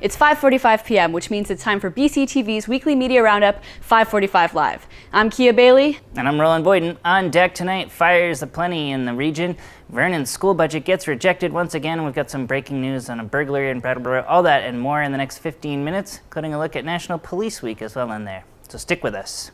It's 5:45 p.m., which means it's time for BCTV's weekly media roundup, 5:45 Live. I'm Kia Bailey. And I'm Roland Boyden. On deck tonight, fires aplenty in the region. Vernon's school budget gets rejected once again. We've got some breaking news on a burglary in Brattleboro. All that and more in the next 15 minutes, including a look at National Police Week as well in there. So stick with us.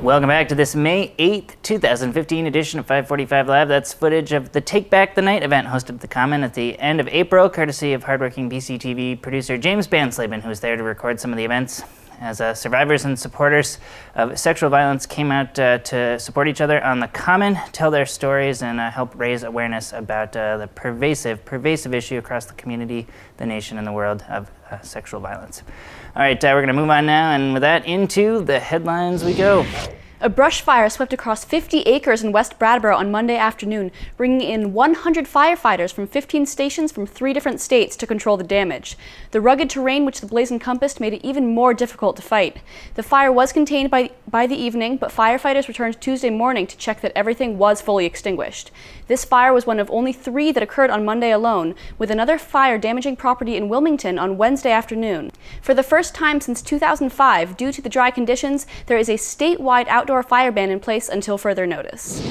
Welcome back to this May 8th, 2015 edition of 545 Live. That's footage of the Take Back the Night event hosted at the Common at the end of April, courtesy of hardworking BCTV producer James Banslaben, who was there to record some of the events. As survivors and supporters of sexual violence came out to support each other on the Common, tell their stories, and help raise awareness about the pervasive issue across the community, the nation, and the world of sexual violence. All right, we're going to move on now, and with that, into the headlines we go. A brush fire swept across 50 acres in West Brattleboro on Monday afternoon, bringing in 100 firefighters from 15 stations from 3 different states to control the damage. The rugged terrain which the blaze encompassed made it even more difficult to fight. The fire was contained by the evening, but firefighters returned Tuesday morning to check that everything was fully extinguished. This fire was one of only 3 that occurred on Monday alone, with another fire damaging property in Wilmington on Wednesday afternoon. For the first time since 2005, due to the dry conditions, there is a statewide outdoor fire ban in place until further notice.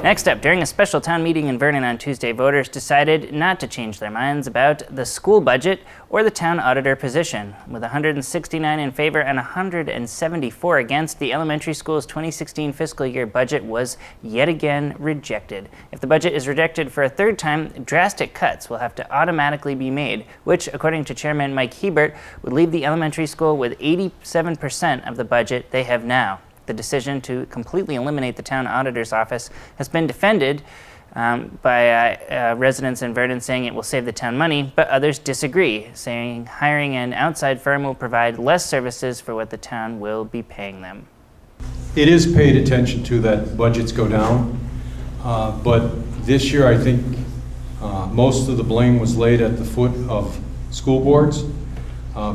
Next up, during a special town meeting in Vernon on Tuesday, voters decided not to change their minds about the school budget or the town auditor position. With 169 in favor and 174 against, the elementary school's 2016 fiscal year budget was yet again rejected. If the budget is rejected for a third time, drastic cuts will have to automatically be made, which, according to Chairman Mike Hebert, would leave the elementary school with 87% of the budget they have now. The decision to completely eliminate the town auditor's office has been defended by residents in Vernon, saying it will save the town money, but others disagree, saying hiring an outside firm will provide less services for what the town will be paying them. It is paid attention to that budgets go down, but this year I think most of the blame was laid at the foot of school boards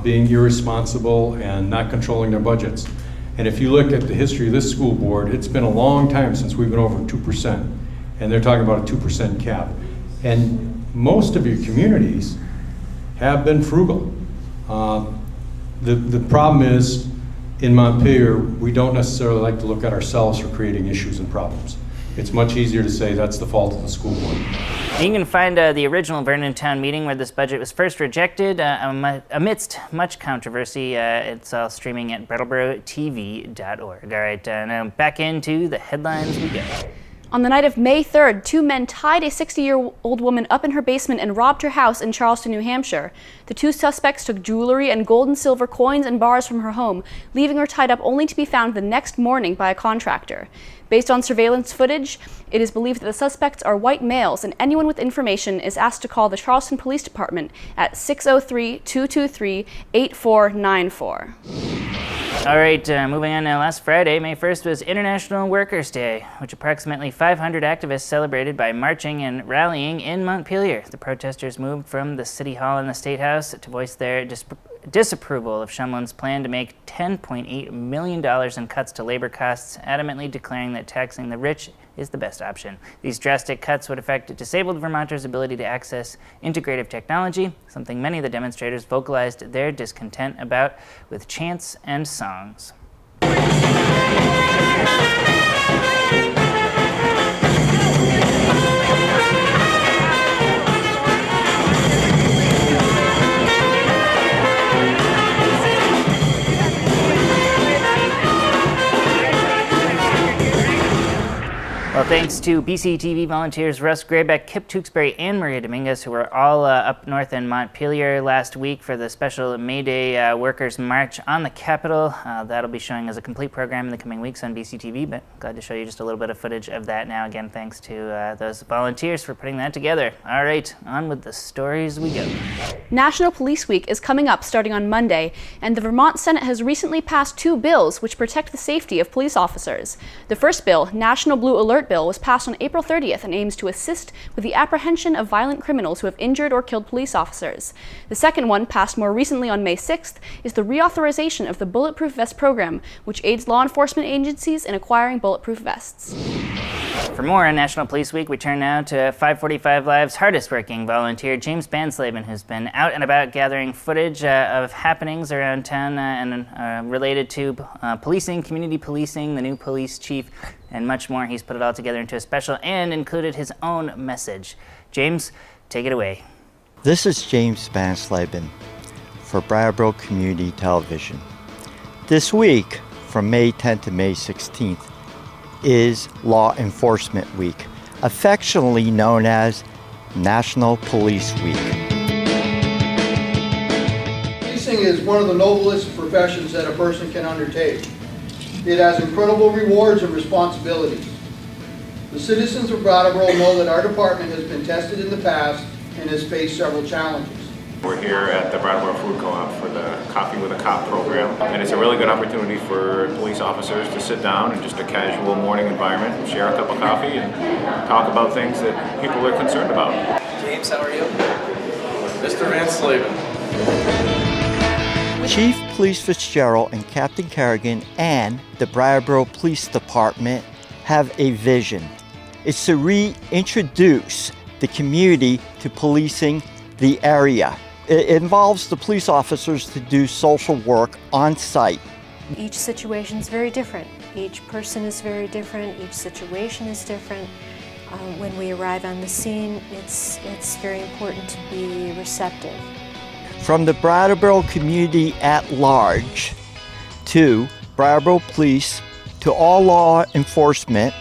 being irresponsible and not controlling their budgets. And if you look at the history of this school board, it's been a long time since we've been over 2%, and they're talking about a 2% cap. And most of your communities have been frugal. The problem is, in Montpelier, we don't necessarily like to look at ourselves for creating issues and problems. It's much easier to say that's the fault of the school board. You can find the original Vernon Town meeting where this budget was first rejected amidst much controversy. It's all streaming at BrattleboroTV.org. All right, now back into the headlines we go. On the night of May 3rd, 2 men tied a 60-year-old woman up in her basement and robbed her house in Charleston, New Hampshire. The 2 suspects took jewelry and gold and silver coins and bars from her home, leaving her tied up only to be found the next morning by a contractor. Based on surveillance footage, it is believed that the suspects are white males, and anyone with information is asked to call the Charleston Police Department at 603-223-8494. All right, moving on now. Last Friday, May 1st, was International Workers' Day, which approximately 500 activists celebrated by marching and rallying in Montpelier. The protesters moved from the City Hall and the State House to voice their disapproval of Shumlin's plan to make $10.8 million in cuts to labor costs, adamantly declaring that taxing the rich is the best option. These drastic cuts would affect disabled Vermonters' ability to access integrative technology, something many of the demonstrators vocalized their discontent about with chants and songs. Well, Well, thanks to BCTV volunteers Russ Graybeck, Kip Tewksbury, and Maria Dominguez, who were all up north in Montpelier last week for the special Mayday Workers' March on the Capitol. That'll be showing as a complete program in the coming weeks on BCTV, but glad to show you just a little bit of footage of that now. Again, thanks to those volunteers for putting that together. All right, on with the stories we go. National Police Week is coming up starting on Monday, and the Vermont Senate has recently passed 2 bills which protect the safety of police officers. The first bill, National Blue Alert Bill, was passed on April 30th and aims to assist with the apprehension of violent criminals who have injured or killed police officers. The second one, passed more recently on May 6th, is the reauthorization of the Bulletproof Vest program, which aids law enforcement agencies in acquiring bulletproof vests. For more on National Police Week, we turn now to 545 Live's hardest-working volunteer, James Banslaven, who's been out and about gathering footage of happenings around town and related to policing, community policing, the new police chief, and much more. He's put it all together into a special and included his own message. James, take it away. This is James Banslaven for Brattleboro Community Television. This week, from May 10th to May 16th, is Law Enforcement Week, affectionately known as National Police Week. Policing is one of the noblest professions that a person can undertake. It has incredible rewards and responsibilities. The citizens of Brattleboro know that our department has been tested in the past and has faced several challenges. We're here at the Brattleboro Food Co-op for the Coffee with a Cop program, and it's a really good opportunity for police officers to sit down in just a casual morning environment and share a cup of coffee and talk about things that people are concerned about. James, how are you? Mr. Banslaven. Chief Police Fitzgerald and Captain Kerrigan and the Brattleboro Police Department have a vision. It's to reintroduce the community to policing the area. It involves the police officers to do social work on site. Each situation is very different. Each person is very different. Each situation is different. When we arrive on the scene, it's very important to be receptive. From the Brattleboro community at large, to Brattleboro Police, to all law enforcement,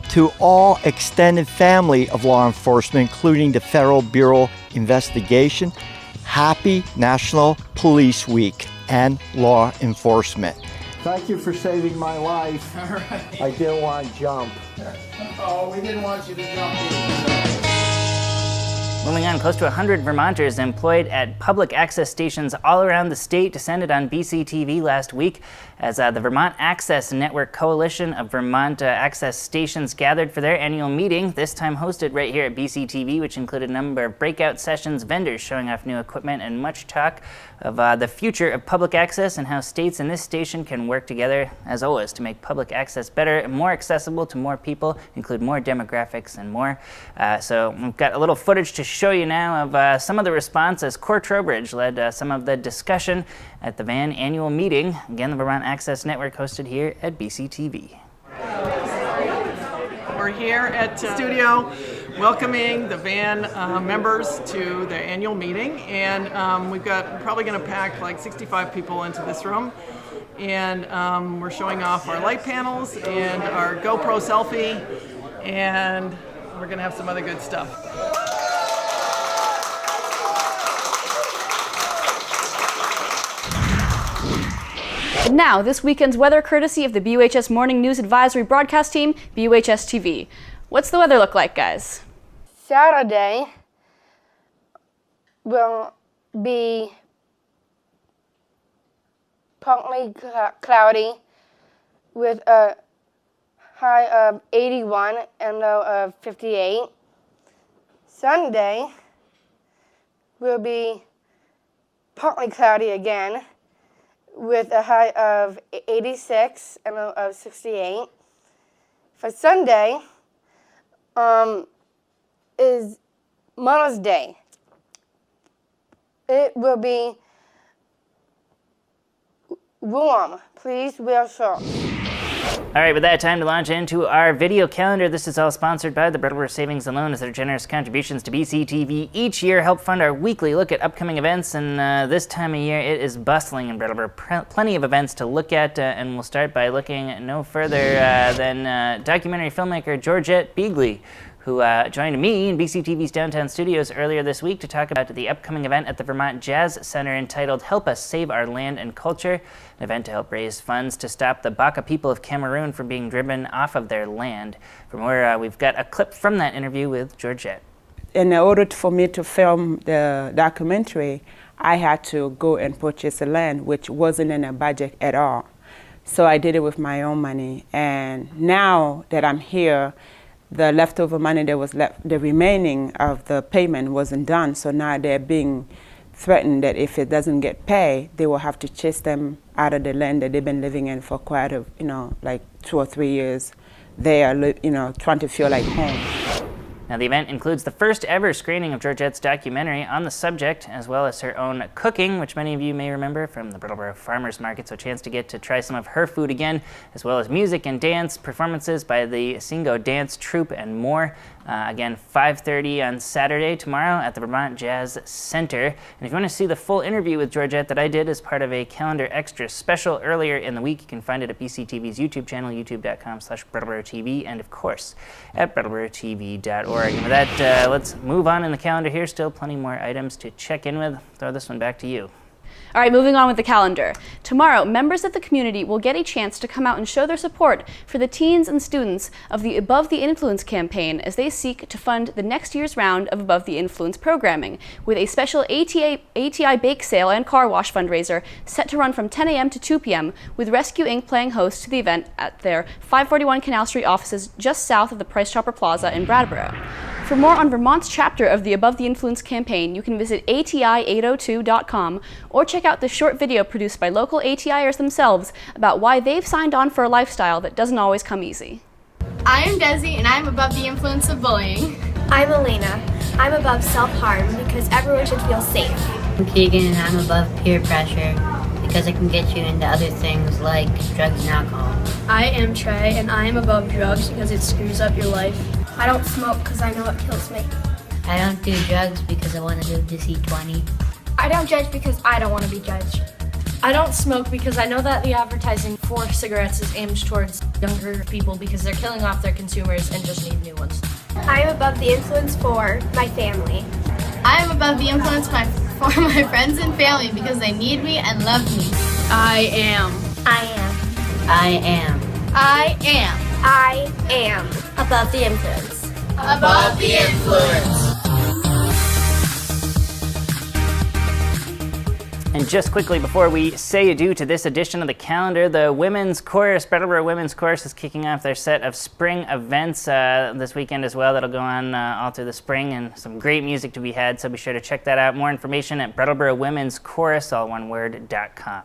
to all extended family of law enforcement, including the Federal Bureau of Investigation, happy National Police Week and law enforcement. Thank you for saving my life. All right. I didn't want to jump. Oh, we didn't want you to jump in. Moving on, close to 100 Vermonters employed at public access stations all around the state descended on BCTV last week as the Vermont Access Network Coalition of Vermont Access Stations gathered for their annual meeting, this time hosted right here at BCTV, which included a number of breakout sessions, vendors showing off new equipment, and much talk of the future of public access and how states and this station can work together, as always, to make public access better and more accessible to more people, include more demographics and more. So we've got a little footage to show you now of some of the response as Core Trowbridge led some of the discussion at the VAN annual meeting. Again, the Vermont Access Network hosted here at BCTV. We're here at the studio welcoming the VAN members to the annual meeting, and we're probably going to pack like 65 people into this room, and we're showing off our light panels and our GoPro selfie, and we're going to have some other good stuff. And now, this weekend's weather courtesy of the BUHS Morning News Advisory Broadcast Team, BUHS TV. What's the weather look like, guys? Saturday will be partly cloudy with a high of 81 and low of 58. Sunday will be partly cloudy again with a high of 86 and low of 68. For Sunday is Mother's Day. It will be warm. Please wear shorts. All right, with that, time to launch into our video calendar. This is all sponsored by the Brattleboro Savings and Loan, as their generous contributions to BCTV each year help fund our weekly look at upcoming events. And this time of year, it is bustling in Brattleboro. Plenty of events to look at, and we'll start by looking no further than documentary filmmaker Georgette Beagley, who joined me in BCTV's downtown studios earlier this week to talk about the upcoming event at the Vermont Jazz Center entitled Help Us Save Our Land and Culture, an event to help raise funds to stop the Baka people of Cameroon from being driven off of their land. For more, we've got a clip from that interview with Georgette. In order for me to film the documentary, I had to go and purchase the land, which wasn't in a budget at all. So I did it with my own money. And now that I'm here, the leftover money that was left, the remaining of the payment wasn't done. So now they're being threatened that if it doesn't get paid, they will have to chase them out of the land that they've been living in for quite a, like 2 or 3 years. They are, trying to feel like home. Now, the event includes the first ever screening of Georgette's documentary on the subject, as well as her own cooking, which many of you may remember from the Brattleboro Farmers Market, so a chance to get to try some of her food again, as well as music and dance performances by the Singo Dance Troupe and more. Again, 5:30 on Saturday, tomorrow, at the Vermont Jazz Center. And if you want to see the full interview with Georgette that I did as part of a Calendar Extra special earlier in the week, you can find it at BCTV's YouTube channel, youtube.com/BrattleboroTV, and of course, at BrattleboroTV.org. And with that, let's move on in the calendar here. Still plenty more items to check in with. Throw this one back to you. All right, moving on with the calendar. Tomorrow, members of the community will get a chance to come out and show their support for the teens and students of the Above the Influence campaign as they seek to fund the next year's round of Above the Influence programming, with a special ATI bake sale and car wash fundraiser set to run from 10 a.m. to 2 p.m., with Rescue Inc. playing host to the event at their 541 Canal Street offices just south of the Price Chopper Plaza in Brattleboro. For more on Vermont's chapter of the Above the Influence campaign, you can visit ATI802.com or check out the short video produced by local ATIers themselves about why they've signed on for a lifestyle that doesn't always come easy. I am Desi, and I'm above the influence of bullying. I'm Elena. I'm above self-harm because everyone should feel safe. I'm Keegan, and I'm above peer pressure because it can get you into other things like drugs and alcohol. I am Trey, and I am above drugs because it screws up your life. I don't smoke because I know it kills me. I don't do drugs because I want to live to see 20. I don't judge because I don't want to be judged. I don't smoke because I know that the advertising for cigarettes is aimed towards younger people because they're killing off their consumers and just need new ones. I am above the influence for my family. I am above the influence for my friends and family because they need me and love me. I am. I am. I am. I am. I am above the influence. Above the influence. And just quickly before we say adieu to this edition of the calendar, the Women's Chorus, Brattleboro Women's Chorus, is kicking off their set of spring events this weekend as well. That'll go on all through the spring, and some great music to be had, so be sure to check that out. More information at Brattleboro Women's Chorus, all one word.com.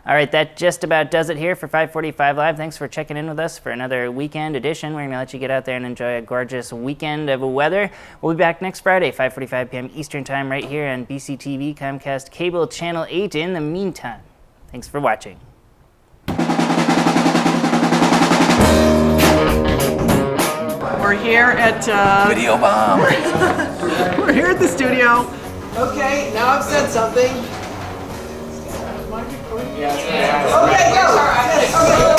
All right, that just about does it here for 545 Live. Thanks for checking in with us for another weekend edition. We're going to let you get out there and enjoy a gorgeous weekend of weather. We'll be back next Friday, 5:45 p.m. Eastern Time, right here on BCTV, Comcast Cable Channel 8. In the meantime, thanks for watching. We're here at... Video bomb! We're here at the studio. Okay, now I've said something. Okay, go!